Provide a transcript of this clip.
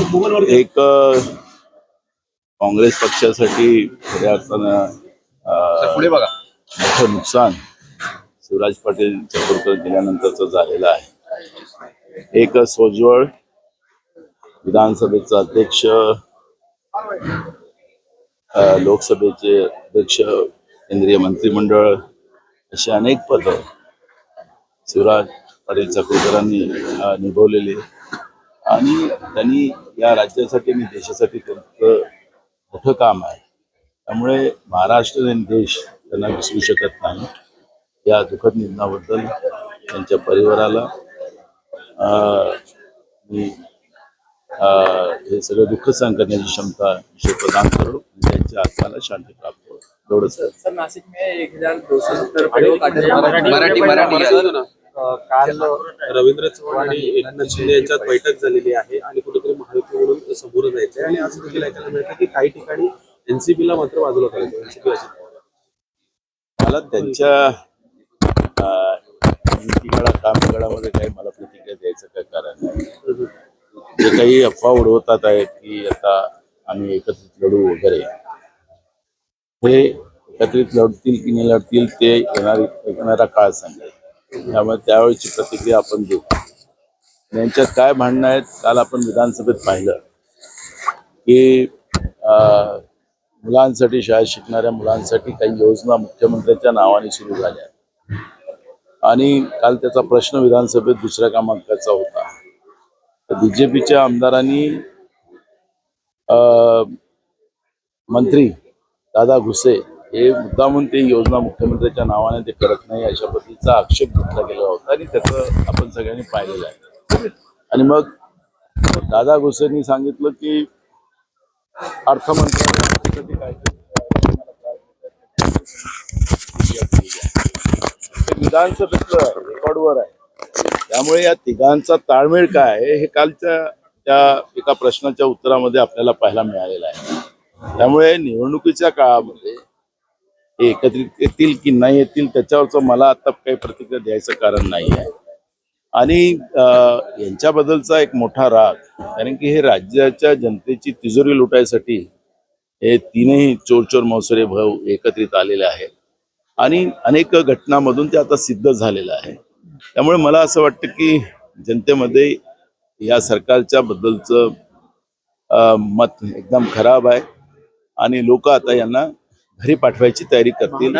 एक काँग्रेस पक्षासाठी खऱ्या अर्थानं मोठं नुकसान शिवराज पाटील चतुर्थ गेल्यानंतरचं झालेलं आहे। एक सोज्वळ विधानसभेचा अध्यक्ष, लोकसभेचे अध्यक्ष, केंद्रीय मंत्रिमंडळ अशी अनेक पदं शिवराज पाटील चाकूरकरांनी निभवलेली आणि त्यांनी या राज्यासाठी आणि देशासाठी त्यांचं मोठं काम आहे। त्यामुळे महाराष्ट्र आणि देश त्यांना विसरू शकत नाही। या दुःखद निधनाबद्दल त्यांच्या परिवाराला मी हे सगळं दुःख सहन करण्याची क्षमता ईश्वर प्रदान करो, त्यांच्या आत्म्याला शांती प्राप्त हो, एवढंच। सर, नाशिक में 1270 पेड़ों काल रवींद्र चव्हाण आणि एकनाथ शिंदे यांच्यात बैठक झालेली आहे आणि कुठेतरी महायुती म्हणून समोर जायचं आहे आणि आज देखील ऐकायला मिळतं की काही ठिकाणी एनसीपीला मात्र बाजूला करायचं। एनसीपी मला त्यांच्या कामकाजामध्ये काही मला प्रतिक्रिया द्यायचं काय कारण नाही। जे काही अफवा उडवतात आहेत की आता आम्ही एकत्रित लढू वगैरे, हे एकत्रित लढतील की नाही लढतील ते येणारा काळ सांगेल। त्यामुळे त्यावेळेची प्रतिक्रिया आपण देऊ। यांच्यात काय भांडणं आहेत, काल आपण विधानसभेत पाहिलं की मुलांसाठी, शाळेत शिकणाऱ्या मुलांसाठी काही योजना मुख्यमंत्र्यांच्या नावाने सुरू झाल्या आणि काल त्याचा प्रश्न विधानसभेत दुसऱ्या क्रमांकाचा होता। बीजेपीच्या आमदारांनी मंत्री दादा भुसे हे मुद्दामून ते योजना मुख्यमंत्र्यांच्या नावाने ते करत नाही अशा पद्धतीचा आक्षेप घेतला गेला होता आणि त्याचं आपण सगळ्यांनी पाहिलेलं आहे। आणि मग दादा भुसेंनी सांगितलं की अर्थमंत्र्यांसाठी काय विधानसभेतलं रेकॉर्डवर आहे। त्यामुळे या तिघांचा ताळमेळ काय आहे हे कालच्या त्या एका प्रश्नाच्या उत्तरामध्ये आपल्याला पाहायला मिळालेलं आहे। त्यामुळे निवडणुकीच्या काळामध्ये हे एकत्रित येतील की नाही येतील त्याच्यावरचं मला आता काही प्रतिक्रिया द्यायचं कारण नाही आहे। आणि यांच्याबद्दलचा एक मोठा राग, कारण की हे राज्याच्या जनतेची तिजोरी लुटायसाठी हे तीनही चोर मौसरे भाऊ एकत्रित आलेले आहेत आणि अनेक घटनांमधून ते आता सिद्ध झालेलं आहे। त्यामुळे मला असं वाटतं की जनतेमध्ये या सरकारच्या बद्दलचं मत एकदम खराब आहे आणि लोक आता यांना घरी पाठवायची तयारी करतील।